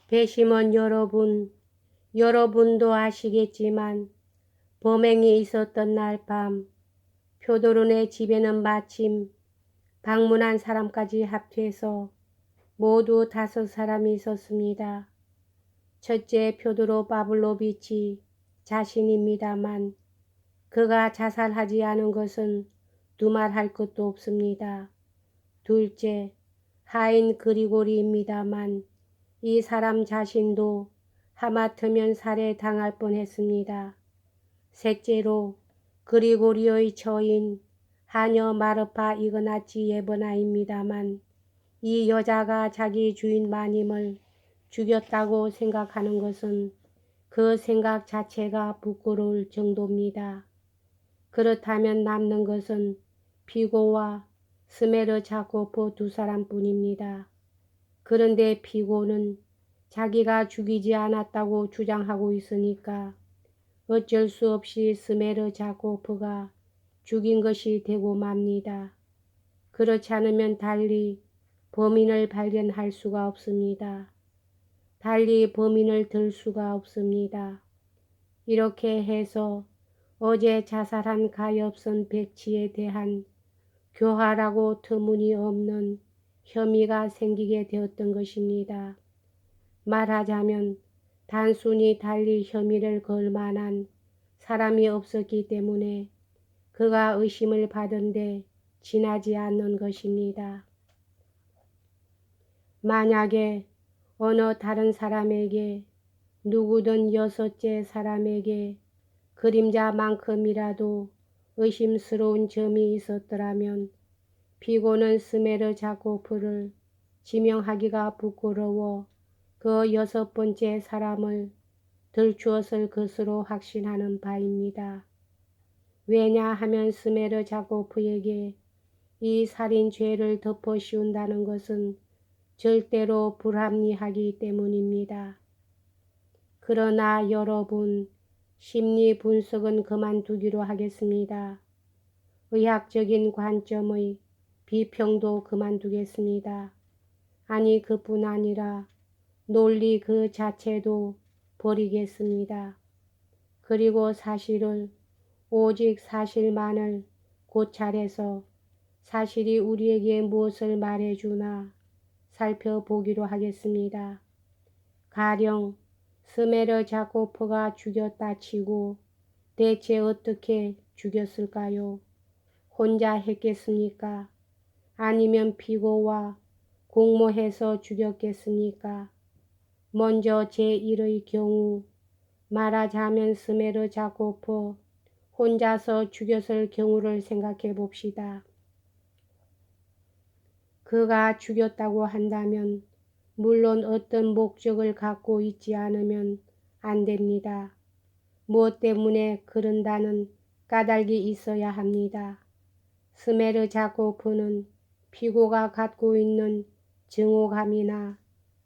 배심원 여러분, 여러분도 아시겠지만 범행이 있었던 날 밤 표도른의 집에는 마침 방문한 사람까지 합해서 모두 5사람이 있었습니다. 첫째 표도로 파블로비치 자신입니다만 그가 자살하지 않은 것은 두말할 것도 없습니다. 둘째 하인 그리고리입니다만 이 사람 자신도 하마터면 살해당할 뻔했습니다. 셋째로 그리고리의 처인 하녀 마르파 이그나치 예버나입니다만 이 여자가 자기 주인 마님을 죽였다고 생각하는 것은 그 생각 자체가 부끄러울 정도입니다. 그렇다면 남는 것은 피고와 스메르자코프 2사람뿐입니다. 그런데 피고는 자기가 죽이지 않았다고 주장하고 있으니까 어쩔 수 없이 스메르자코프가 죽인 것이 되고 맙니다. 그렇지 않으면 달리 범인을 발견할 수가 없습니다. 달리 범인을 들 수가 없습니다. 이렇게 해서 어제 자살한 가엾은 백치에 대한 교활하고 터무니없는 혐의가 생기게 되었던 것입니다. 말하자면 단순히 달리 혐의를 걸 만한 사람이 없었기 때문에 그가 의심을 받은데 지나지 않는 것입니다. 만약에 어느 다른 사람에게 누구든 6째 사람에게 그림자만큼이라도 의심스러운 점이 있었더라면 피고는 스메르자코프를 지명하기가 부끄러워 그 6번째 사람을 들추었을 것으로 확신하는 바입니다. 왜냐하면 스메르자코프에게 이 살인죄를 덮어 씌운다는 것은 절대로 불합리하기 때문입니다. 그러나 여러분, 심리 분석은 그만두기로 하겠습니다. 의학적인 관점의 비평도 그만두겠습니다. 아니 그뿐 아니라 논리 그 자체도 버리겠습니다. 그리고 사실을 오직 사실만을 고찰해서 사실이 우리에게 무엇을 말해주나 살펴보기로 하겠습니다. 가령 스메르자코프가 죽였다 치고 대체 어떻게 죽였을까요? 혼자 했겠습니까? 아니면 피고와 공모해서 죽였겠습니까? 먼저 제1의 경우 말하자면 스메르자코프 혼자서 죽였을 경우를 생각해 봅시다. 그가 죽였다고 한다면 물론 어떤 목적을 갖고 있지 않으면 안 됩니다. 무엇 때문에 그런다는 까닭이 있어야 합니다. 스메르자코프는 피고가 갖고 있는 증오감이나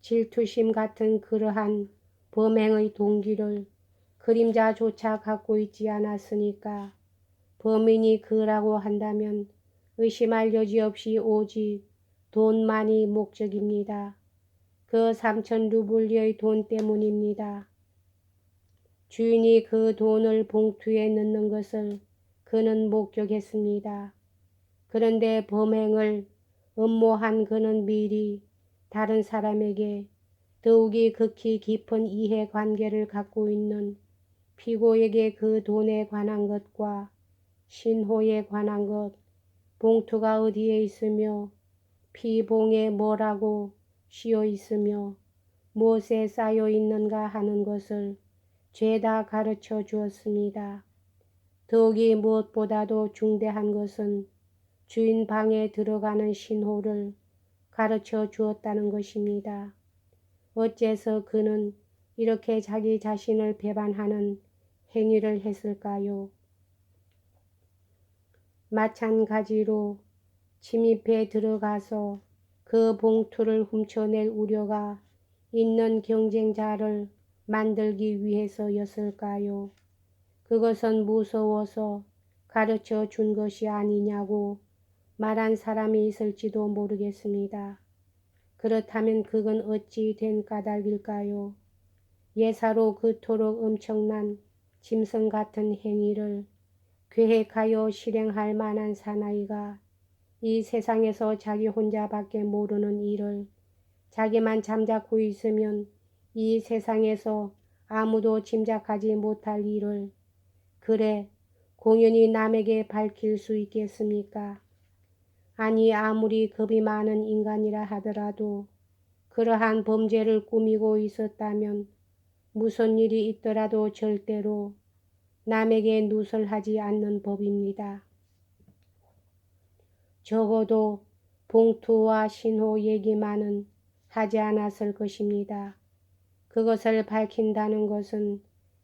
질투심 같은 그러한 범행의 동기를 그림자조차 갖고 있지 않았으니까 범인이 그라고 한다면 의심할 여지 없이 오직 돈만이 목적입니다. 그 3,000루블리의 돈 때문입니다. 주인이 그 돈을 봉투에 넣는 것을 그는 목격했습니다. 그런데 범행을 음모한 그는 미리 다른 사람에게 더욱이 극히 깊은 이해관계를 갖고 있는 피고에게 그 돈에 관한 것과 신호에 관한 것, 봉투가 어디에 있으며 피봉에 뭐라고 씌어 있으며 무엇에 쌓여 있는가 하는 것을 죄다 가르쳐 주었습니다. 더욱이 무엇보다도 중대한 것은 주인 방에 들어가는 신호를 가르쳐 주었다는 것입니다. 어째서 그는 이렇게 자기 자신을 배반하는 행위를 했을까요? 마찬가지로 침입해 들어가서 그 봉투를 훔쳐낼 우려가 있는 경쟁자를 만들기 위해서였을까요? 그것은 무서워서 가르쳐 준 것이 아니냐고 말한 사람이 있을지도 모르겠습니다. 그렇다면 그건 어찌 된 까닭일까요? 예사로 그토록 엄청난 짐승 같은 행위를 계획하여 실행할 만한 사나이가 이 세상에서 자기 혼자밖에 모르는 일을 자기만 잠자코 있으면 이 세상에서 아무도 짐작하지 못할 일을 그래 공연히 남에게 밝힐 수 있겠습니까? 아니 아무리 겁이 많은 인간이라 하더라도 그러한 범죄를 꾸미고 있었다면 무슨 일이 있더라도 절대로 남에게 누설하지 않는 법입니다. 적어도 봉투와 신호 얘기만은 하지 않았을 것입니다. 그것을 밝힌다는 것은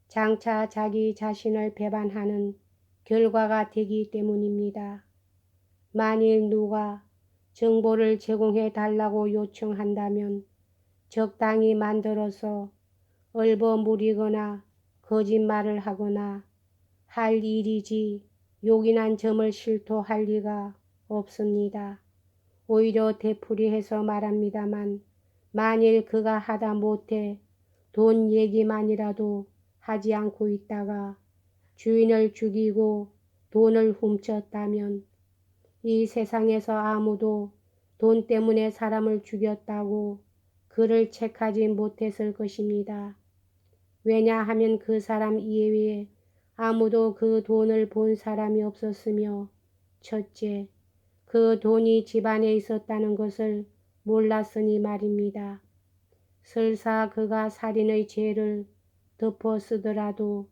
장차 자기 자신을 배반하는 결과가 되기 때문입니다. 만일 누가 정보를 제공해 달라고 요청한다면 적당히 만들어서 얼버무리거나 거짓말을 하거나 할 일이지 요긴한 점을 실토할 리가 없습니다. 오히려 되풀이해서 말합니다만 만일 그가 하다 못해 돈 얘기만이라도 하지 않고 있다가 주인을 죽이고 돈을 훔쳤다면 이 세상에서 아무도 돈 때문에 사람을 죽였다고 그를 책하지 못했을 것입니다. 왜냐하면 그 사람 이외에 아무도 그 돈을 본 사람이 없었으며 첫째, 그 돈이 집안에 있었다는 것을 몰랐으니 말입니다. 설사 그가 살인의 죄를 덮어 쓰더라도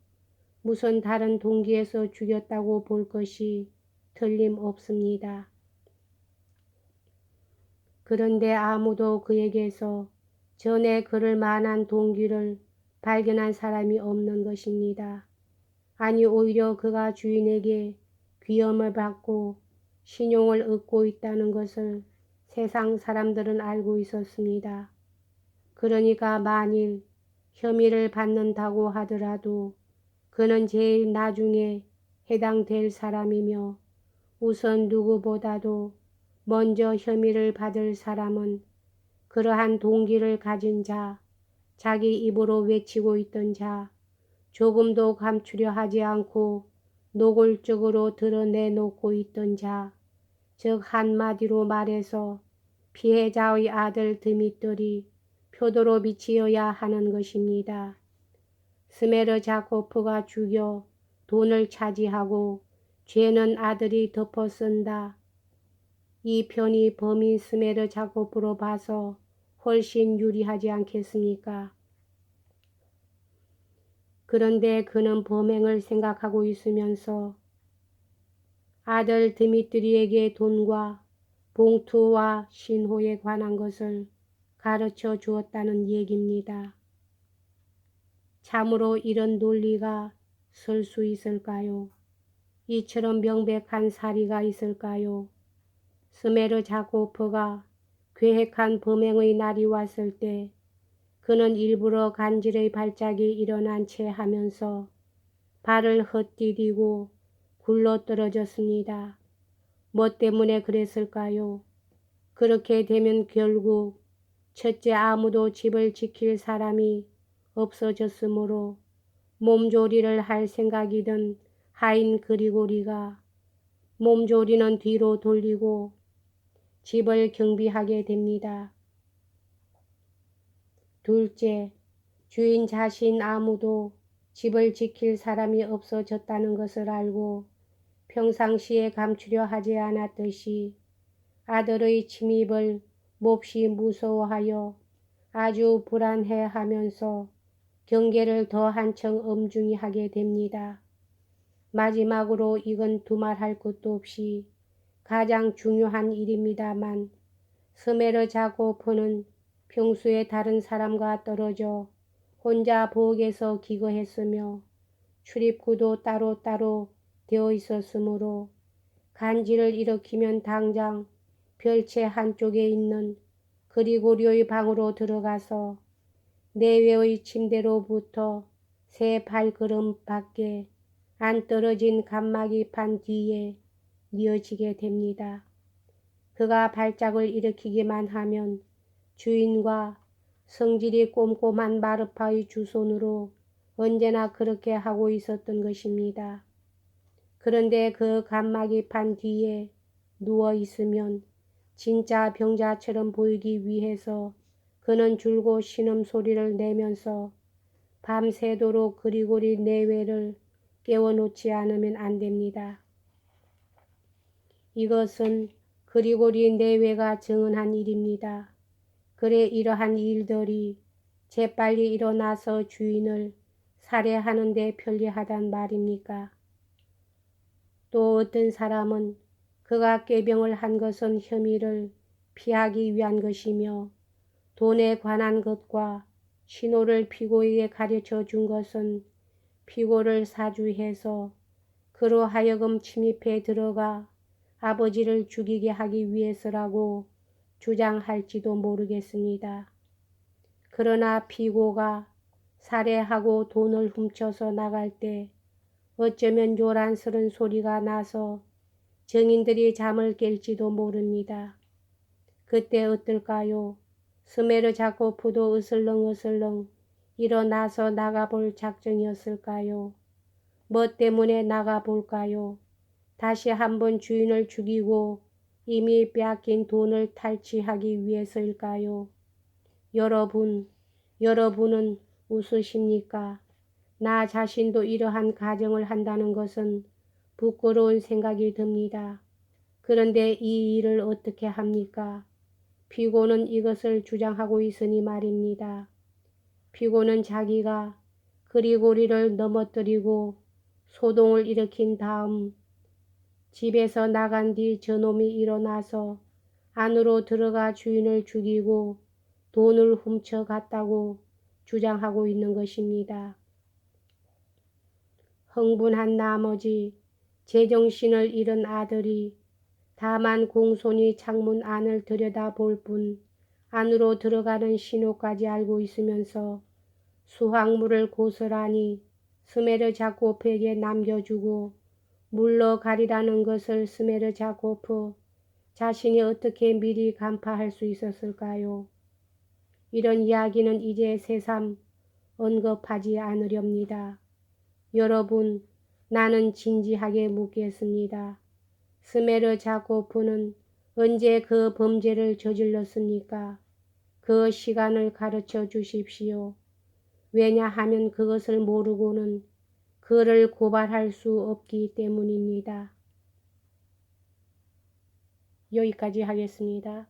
무슨 다른 동기에서 죽였다고 볼 것이 틀림없습니다. 그런데 아무도 그에게서 전에 그럴 만한 동기를 발견한 사람이 없는 것입니다. 아니 오히려 그가 주인에게 귀염을 받고 신용을 얻고 있다는 것을 세상 사람들은 알고 있었습니다. 그러니까 만일 혐의를 받는다고 하더라도 그는 제일 나중에 해당될 사람이며 우선 누구보다도 먼저 혐의를 받을 사람은 그러한 동기를 가진 자, 자기 입으로 외치고 있던 자, 조금도 감추려 하지 않고 노골적으로 드러내놓고 있던 자, 즉 한마디로 말해서 피해자의 아들 드미들이 표도로비치여야 하는 것입니다. 스메르자코프가 죽여 돈을 차지하고 죄는 아들이 덮어 쓴다. 이 편이 범인 스메르자코프로 봐서 훨씬 유리하지 않겠습니까? 그런데 그는 범행을 생각하고 있으면서 아들 드미트리에게 돈과 봉투와 신호에 관한 것을 가르쳐 주었다는 얘기입니다. 참으로 이런 논리가 설 수 있을까요? 이처럼 명백한 사리가 있을까요? 스메르자코프가 계획한 범행의 날이 왔을 때 그는 일부러 간질의 발작이 일어난 채 하면서 발을 헛디디고 굴러떨어졌습니다. 뭐 때문에 그랬을까요? 그렇게 되면 결국 첫째 아무도 집을 지킬 사람이 없어졌으므로 몸조리를 할 생각이던 하인 그리고리가 몸조리는 뒤로 돌리고 집을 경비하게 됩니다. 둘째, 주인 자신 아무도 집을 지킬 사람이 없어졌다는 것을 알고 평상시에 감추려 하지 않았듯이 아들의 침입을 몹시 무서워하여 아주 불안해하면서 경계를 더 한층 엄중히 하게 됩니다. 마지막으로 이건 두말할 것도 없이 가장 중요한 일입니다만 스메르자코프는 평소에 다른 사람과 떨어져 혼자 부엌에서 기거했으며 출입구도 따로따로 되어 있었으므로 간지를 일으키면 당장 별채 한쪽에 있는 그리고리의 방으로 들어가서 내외의 침대로부터 세 발걸음 밖에 안 떨어진 칸막이판 뒤에 뉘어지게 됩니다. 그가 발작을 일으키기만 하면 주인과 성질이 꼼꼼한 마르파의 주손으로 언제나 그렇게 하고 있었던 것입니다. 그런데 그 간막이 판 뒤에 누워 있으면 진짜 병자처럼 보이기 위해서 그는 줄고 신음소리를 내면서 밤새도록 그리고리 내외를 깨워놓지 않으면 안 됩니다. 이것은 그리고리 내외가 정언한 일입니다. 그래 이러한 일들이 재빨리 일어나서 주인을 살해하는 데 편리하단 말입니까? 또 어떤 사람은 그가 꾀병을 한 것은 혐의를 피하기 위한 것이며 돈에 관한 것과 신호를 피고에게 가르쳐 준 것은 피고를 사주해서 그로 하여금 침입해 들어가 아버지를 죽이게 하기 위해서라고 주장할지도 모르겠습니다. 그러나 피고가 살해하고 돈을 훔쳐서 나갈 때 어쩌면 요란스런 소리가 나서 정인들이 잠을 깰지도 모릅니다. 그때 어떨까요? 스메르 자코프도 으슬렁으슬렁 일어나서 나가볼 작정이었을까요? 뭐 때문에 나가볼까요? 다시 한번 주인을 죽이고 이미 빼앗긴 돈을 탈취하기 위해서일까요? 여러분은 웃으십니까? 나 자신도 이러한 가정을 한다는 것은 부끄러운 생각이 듭니다. 그런데 이 일을 어떻게 합니까? 피고는 이것을 주장하고 있으니 말입니다. 피고는 자기가 그리고리를 넘어뜨리고 소동을 일으킨 다음 집에서 나간 뒤 저놈이 일어나서 안으로 들어가 주인을 죽이고 돈을 훔쳐갔다고 주장하고 있는 것입니다. 흥분한 나머지 제정신을 잃은 아들이 다만 공손히 창문 안을 들여다볼 뿐 안으로 들어가는 신호까지 알고 있으면서 수확물을 고스란히 스메르 자코프에게 남겨주고 물러가리라는 것을 스메르 자코프 자신이 어떻게 미리 간파할 수 있었을까요? 이런 이야기는 이제 새삼 언급하지 않으렵니다. 여러분, 나는 진지하게 묻겠습니다. 스메르 자코프는 언제 그 범죄를 저질렀습니까? 그 시간을 가르쳐 주십시오. 왜냐하면 그것을 모르고는 그를 고발할 수 없기 때문입니다. 여기까지 하겠습니다.